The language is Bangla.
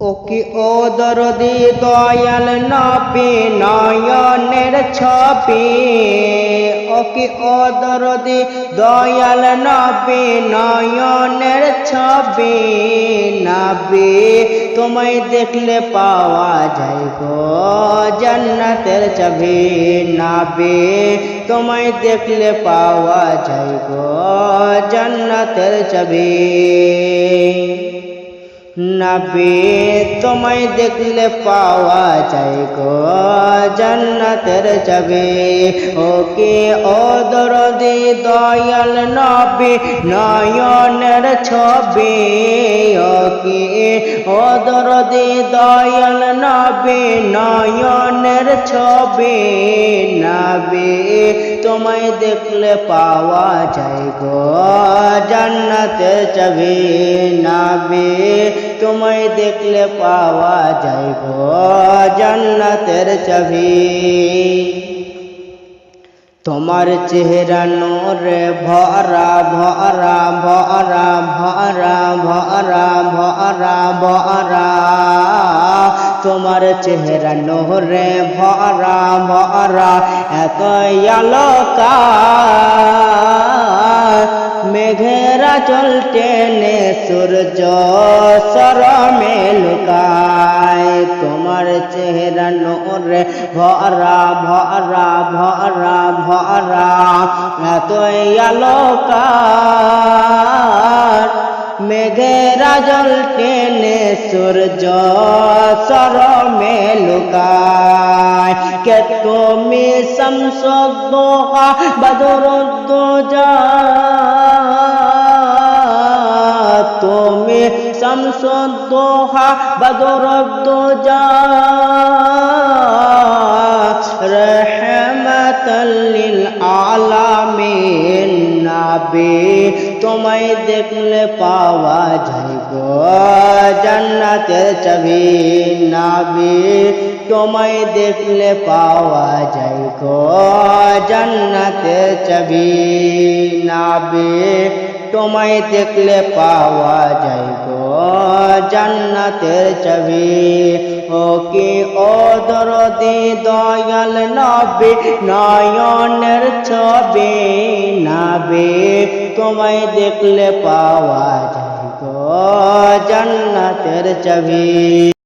ওকে ও দরদি দয়াল নবী নয়নের ছবি, ওকে ও দরদি দয়াল নবী নয়নের ছবি। নবী তোমায় দেখলে পাওয়া যায় গো জান্নাতের চাবি। নবী তোমায় দেখলে পাওয়া যায় গো জান্নাতের চাবি। নবী তোমায় দেখলে পাওয়া যায় গো জান্নাতের চাবি। ওকে ও দরদি দয়াল নবী নয়নের ছবি, ওকে ও দরদি দয়াল নবী নয়নের ছবি। নবী তোমায় দেখলে পাওয়া যায় গো জান্নাতের চাবি। নবী তোমায় দেখলে পাওয়া যায় গো জান্নাতের চাবি। তোমার চেহারা নূরে ভরা ভরা ভরা ভরা ভরা ভরা ভরা, তোমার চেহারা নূরে ভরা ভরা এত আলোকার। মেঘেরা চল টেনে সূর্য শরমে লুকায়। তোমার চেহারা নূরে ভরা ভরা ভরা ভরা এত আলোকার। মেঘেরা জল টেনে সূর্য শরমে লুকায়। কে তুমি শামসুদ্দোহা বদরুদ্দোজা, তুমি শামসুদ্দোহা বদরুদ্দোজা। রহমাতাল লিল আলামিন। নবী তোমায় দেখলে পাওয়া যায় গো জান্নাতের চাবি। নবী তোমায় দেখলে পাওয়া যায় গো জান্নাতের চাবি। নবী তোমায় দেখলে পাওয়া যায় গো জান্নাতের চাবি। ওকে ও দরদি দয়াল নবী নয়নের ছবি। নবী তোমায় দেখলে পাওয়া যায় গো জান্নাতের চাবি।